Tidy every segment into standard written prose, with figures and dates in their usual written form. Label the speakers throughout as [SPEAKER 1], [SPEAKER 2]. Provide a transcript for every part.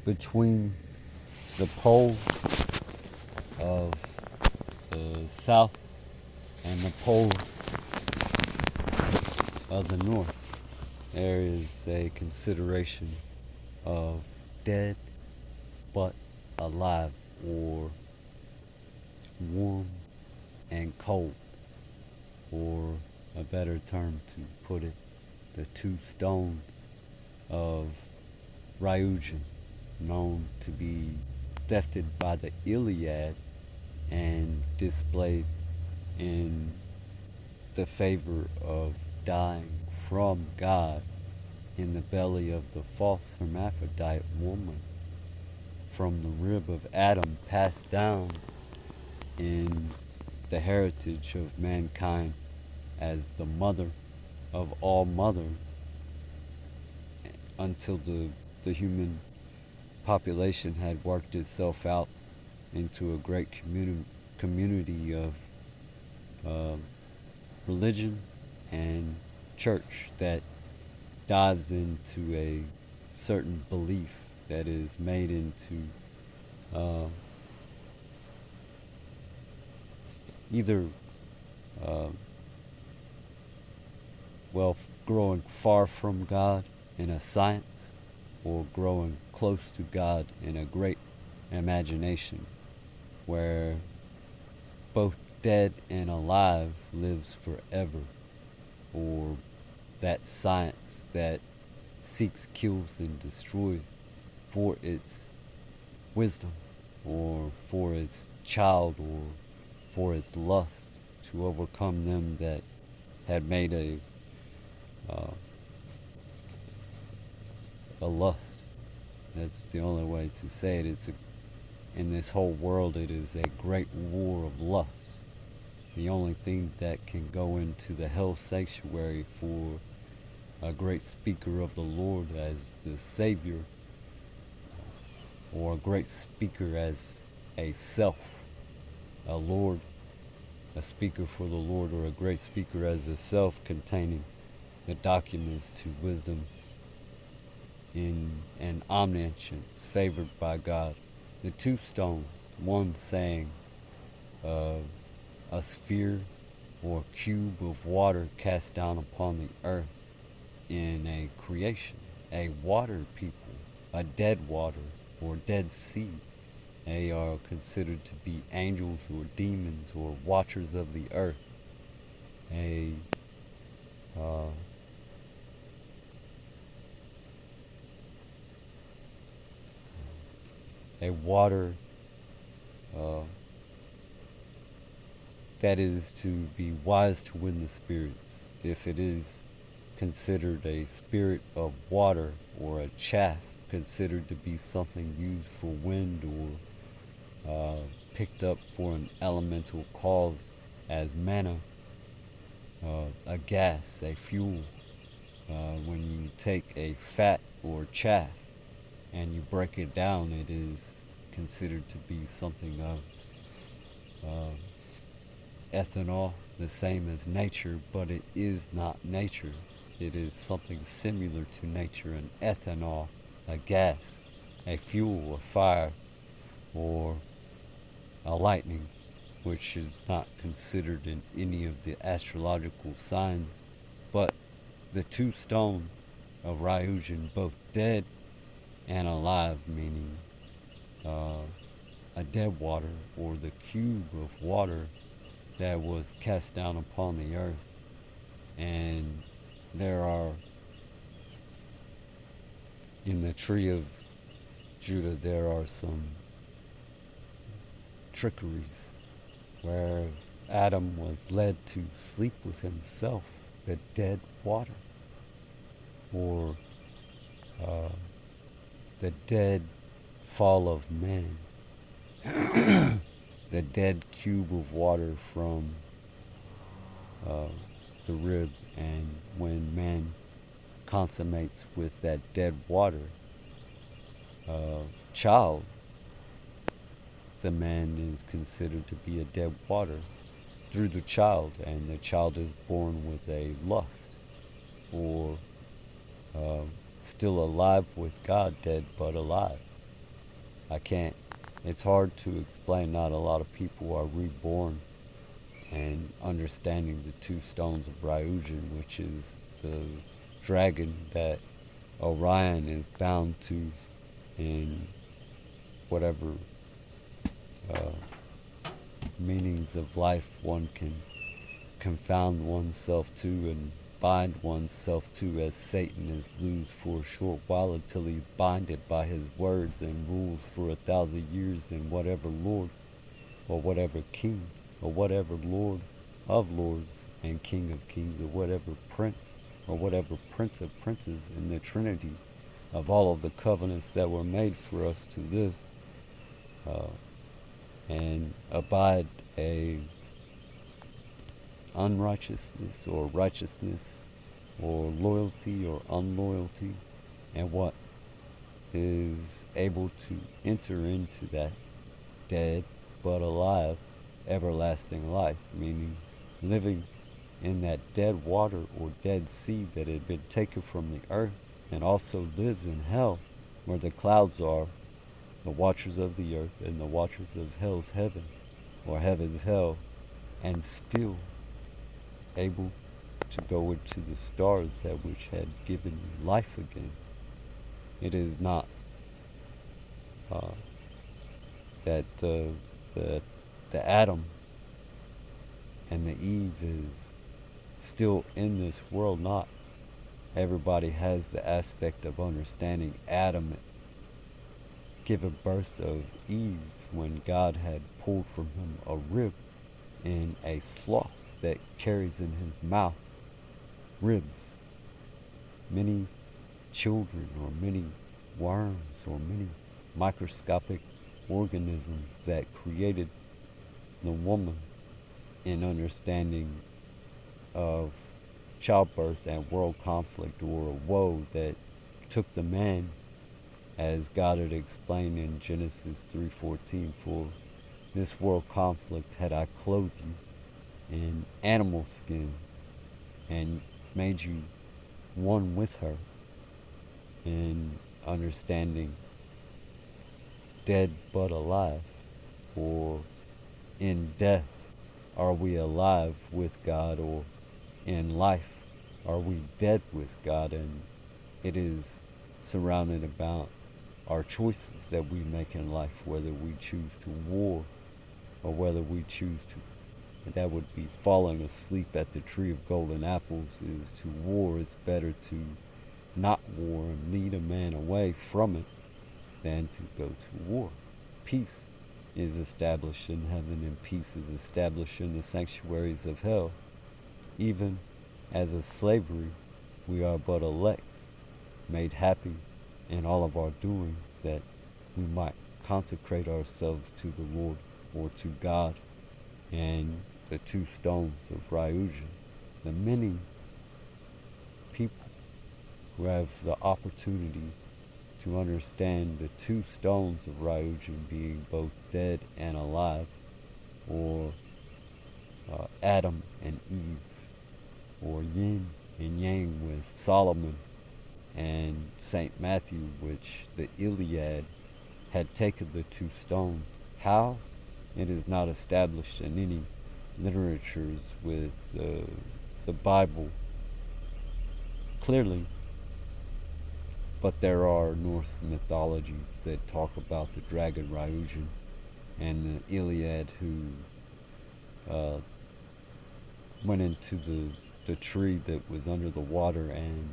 [SPEAKER 1] between the poles of the south and the pole of the north, there is a consideration of dead but alive, or warm and cold, or a better term to put it, the two stones of Ryujin, known to be thefted by the Iliad and displayed in the favor of dying from God in the belly of the false hermaphrodite woman from the rib of Adam, passed down in the heritage of mankind as the mother of all mothers until the human population had worked itself out into a great community of religion and church that dives into a certain belief that is made into either growing far from God in a science, or growing close to God in a great imagination, where both dead and alive lives forever, or that science that seeks, kills, and destroys for its wisdom, or for its child, or for its lust, to overcome them that had made a lust. That's the only way to say it. In this whole world, it is a great war of lust. The only thing that can go into the hell sanctuary for a great speaker of the Lord as the Savior, or a great speaker as a self, a Lord, a speaker for the Lord, or a great speaker as a self, containing the documents to wisdom in an omniscience favored by God. The two stones, one saying a sphere or cube of water cast down upon the earth in a creation, a water people, a dead water or dead sea. They are considered to be angels or demons or watchers of the earth. A water that is to be wise to win the spirits. If it is considered a spirit of water, or a chaff considered to be something used for wind, or picked up for an elemental cause as manna, a gas, a fuel. When you take a fat or chaff and you break it down, it is considered to be something of ethanol, the same as nature, but it is not nature. It is something similar to nature, an ethanol, a gas, a fuel, a fire, or a lightning, which is not considered in any of the astrological signs. But the two stones of Ryujin, both dead and alive, meaning a dead water, or the cube of water that was cast down upon the earth. And there are, in the tree of Judah, there are some trickeries where Adam was led to sleep with himself, the dead water, or the dead fall of man, the dead cube of water from the rib. And when man consummates with that dead water child, the man is considered to be a dead water through the child, and the child is born with a lust, or still alive with God, dead but alive. I can't. It's hard to explain. Not a lot of people are reborn and understanding the two stones of Ryujin, which is the dragon that Orion is bound to in whatever uh, meanings of life one can confound oneself to and bind oneself to, as Satan is loosed for a short while until he's binded by his words and ruled for 1,000 years in whatever lord or whatever king or whatever lord of lords and king of kings or whatever prince or whatever prince of princes in the trinity of all of the covenants that were made for us to live uh, and abide a unrighteousness or righteousness or loyalty or unloyalty, and what is able to enter into that dead but alive everlasting life, meaning living in that dead water or dead sea that had been taken from the earth, and also lives in hell where the clouds are, the watchers of the earth and the watchers of hell's heaven or heaven's hell, and still able to go into the stars that which had given you life again. It is not uh, that the the Adam and the Eve is still in this world. Not everybody has the aspect of understanding Adam giving birth of Eve when God had pulled from him a rib in a sloth that carries in his mouth ribs, many children or many worms or many microscopic organisms that created the woman in understanding of childbirth and world conflict, or a woe that took the man, as God had explained in Genesis 3:14, for this world conflict had I clothed you in animal skins and made you one with her, in understanding dead but alive, or in death are we alive with God, or in life are we dead with God. And it is surrounded about our choices that we make in life, whether we choose to war or whether we choose to, that would be falling asleep at the tree of golden apples, is to war. It's better to not war and lead a man away from it than to go to war. Peace is established in heaven, and peace is established in the sanctuaries of hell. Even as a slavery, we are but elect, made happy in all of our doings, that we might consecrate ourselves to the Lord or to God. And the two stones of Ryujin, the many people who have the opportunity to understand the two stones of Ryujin being both dead and alive, or Adam and Eve, or yin and yang with Solomon and Saint Matthew, which the Iliad had taken the two stones. How? It is not established in any literatures with the Bible clearly, but there are Norse mythologies that talk about the dragon Ryujin and the Iliad, who went into the tree that was under the water, and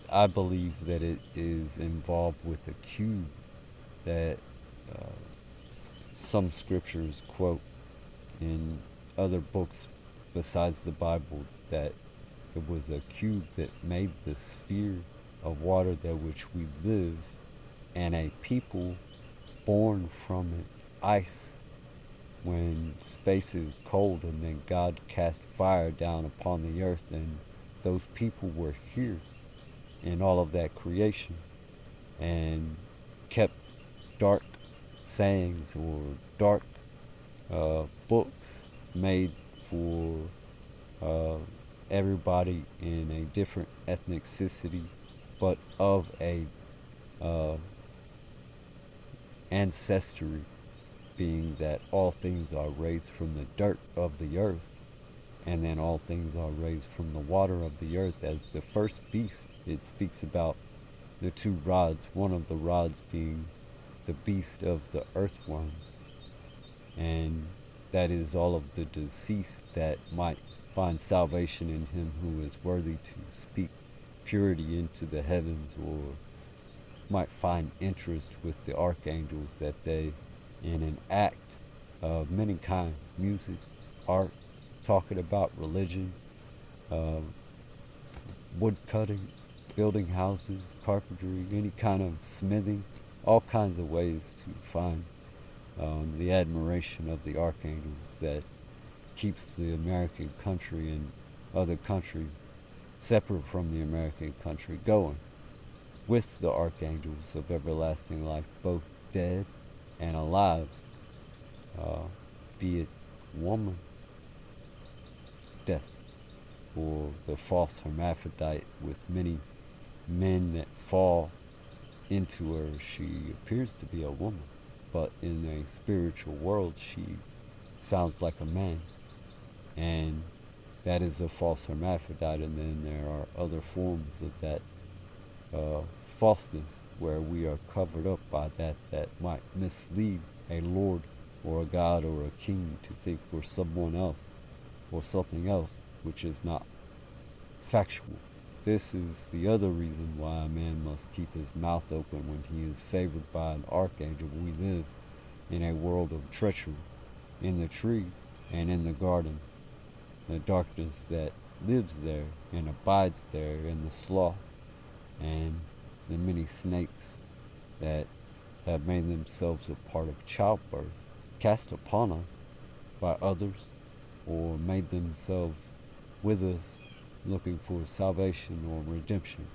[SPEAKER 1] I believe that it is involved with a cube that some scriptures quote in other books besides the Bible, that it was a cube that made the sphere of water that which we live, and a people born from its ice when space is cold, and then God cast fire down upon the earth, and those people were here in all of that creation and kept dark sayings or dark books made for everybody in a different ethnicity, but of a ancestry, being that all things are raised from the dirt of the earth, and then all things are raised from the water of the earth. As the first beast, it speaks about the two rods, one of the rods being the beast of the earthworms, and that is all of the deceased that might find salvation in him who is worthy to speak purity into the heavens, or might find interest with the archangels, that they, in an act of many kinds, music, art, talking about religion, uh, wood cutting, building houses, carpentry, any kind of smithing, all kinds of ways to find the admiration of the archangels that keeps the American country and other countries separate from the American country going, with the archangels of everlasting life, both dead and alive, be it woman, death, or the false hermaphrodite with many men that fall into her. She appears to be a woman, but in a spiritual world she sounds like a man, and that is a false hermaphrodite. And then there are other forms of that falseness where we are covered up by that might mislead a lord or a god or a king to think we're someone else or something else, which is not factual. This is the other reason why a man must keep his mouth open when he is favored by an archangel. We live in a world of treachery, in the tree and in the garden, the darkness that lives there and abides there, in the sloth and the many snakes that have made themselves a part of childbirth, cast upon us by others, or made themselves with us looking for salvation or redemption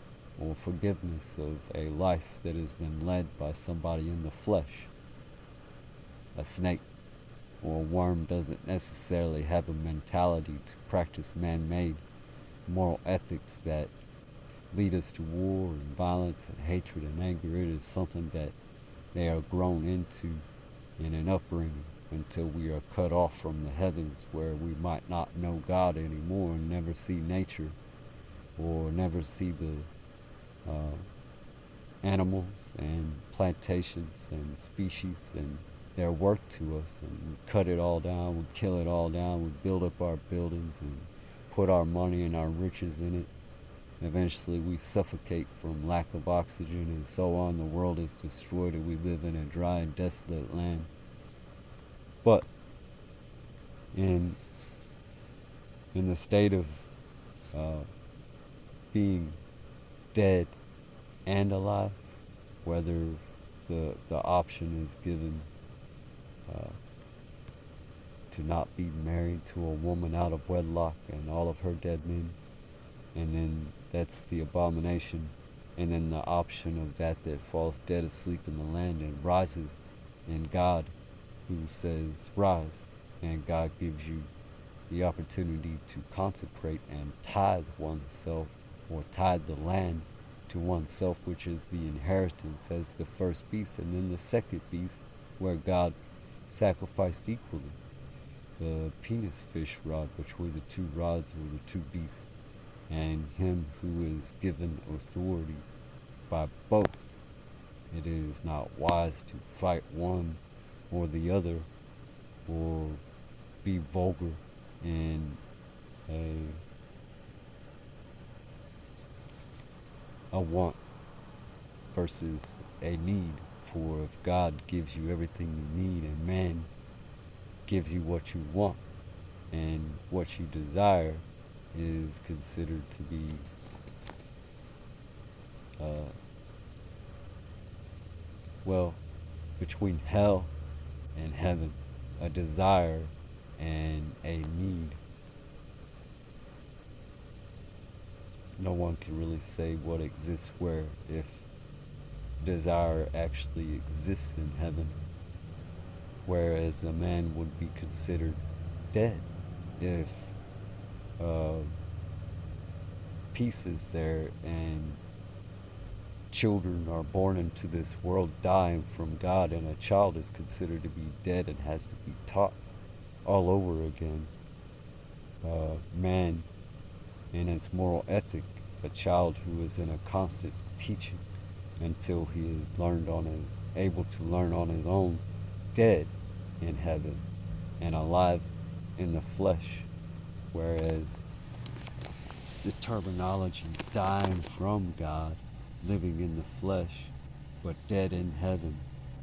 [SPEAKER 1] or forgiveness of a life that has been led by somebody in the flesh. A snake or a worm doesn't necessarily have a mentality to practice man-made moral ethics that lead us to war and violence and hatred and anger. It is something that they are grown into in an upbringing until we are cut off from the heavens, where we might not know God anymore and never see nature or never see the animals and plantations and species and their work to us. And we cut it all down, we kill it all down, we build up our buildings and put our money and our riches in it. Eventually we suffocate from lack of oxygen, and so on. The world is destroyed and we live in a dry and desolate land. But in the state of being dead and alive, whether the option is given to not be married to a woman out of wedlock and all of her dead men, and then that's the abomination, and then the option of that falls dead asleep in the land and rises, and God who says rise, and God gives you the opportunity to consecrate and tithe oneself, or tithe the land to oneself, which is the inheritance as the first beast. And then the second beast, where God sacrificed equally the penis fish rod, which were the two rods or the two beasts, and him who is given authority by both. It is not wise to fight one or the other, or be vulgar in a want versus a need. For if God gives you everything you need and man gives you what you want, and what you desire is considered to be between hell and heaven, a desire and a need. No one can really say what exists where, if desire actually exists in heaven, whereas a man would be considered dead if peace is there and children are born into this world dying from God, and a child is considered to be dead and has to be taught all over again. Man in its moral ethic, a child who is in a constant teaching until he is able to learn on his own, dead in heaven and alive in the flesh, whereas the terminology dying from God, living in the flesh, but dead in heaven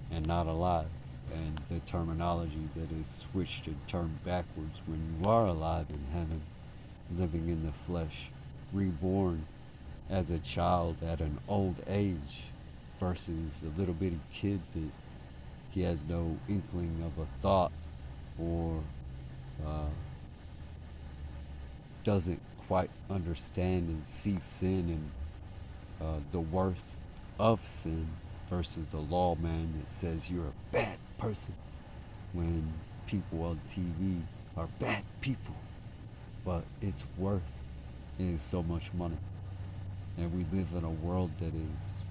[SPEAKER 1] and not alive, and the terminology that is switched and turned backwards when you are alive in heaven, living in the flesh, reborn as a child at an old age, versus a little bitty kid that he has no inkling of a thought, or doesn't quite understand and see sin and the worth of sin, versus a lawman that says you're a bad person, when people on TV are bad people, but its worth is so much money. And we live in a world that is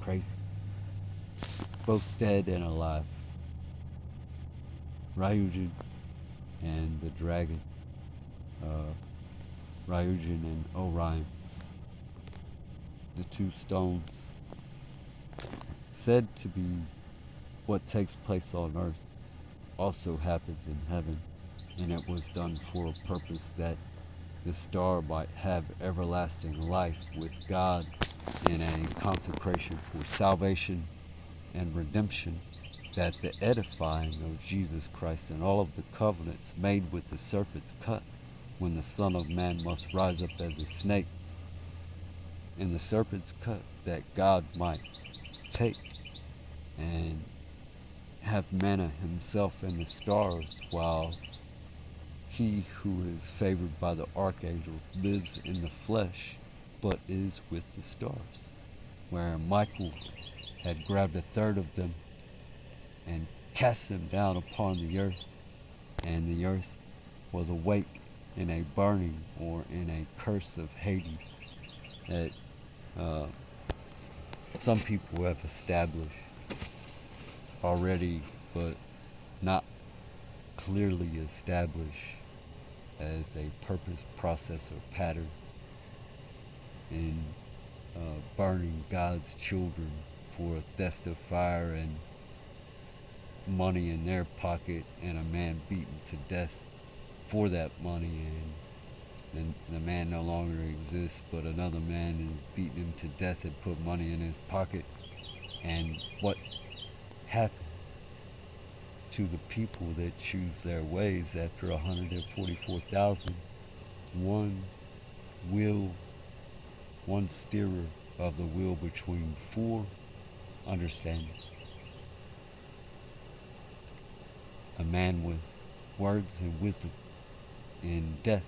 [SPEAKER 1] crazy. Both dead and alive. Ryujin and the dragon. Ryujin and Orion. The two stones. Said to be what takes place on earth also happens in heaven, and it was done for a purpose, that the star might have everlasting life with God in a consecration for salvation and redemption, that the edifying of Jesus Christ and all of the covenants made with the serpent's cut, when the Son of Man must rise up as a snake in the serpent's cut, that God might take and have manna himself in the stars, while he who is favored by the archangels lives in the flesh, but is with the stars. Where Michael had grabbed a third of them and cast them down upon the earth, and the earth was awake in a burning or in a curse of Hades, that some people have established already, but not clearly established as a purpose, process, or pattern in burning God's children for a theft of fire and money in their pocket, and a man beaten to death for that money, and the man no longer exists, but another man is beating him to death and put money in his pocket. And what happens to the people that choose their ways after 144,000? One steerer of the wheel between four understandings. A man with words and wisdom in death,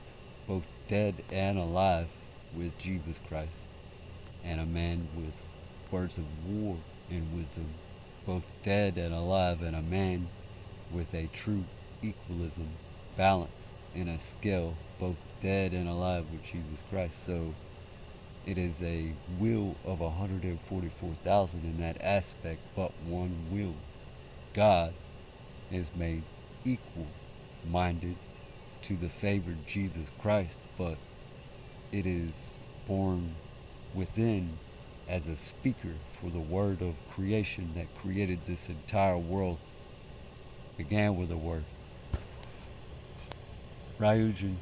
[SPEAKER 1] both dead and alive with Jesus Christ, and a man with words of war and wisdom, both dead and alive, and a man with a true equalism, balance in a scale, both dead and alive with Jesus Christ. So it is a will of 144,000 in that aspect, but one will. God is made equal minded to the favored Jesus Christ, but it is born within as a speaker for the word of creation that created this entire world. Began with a word. Ryujin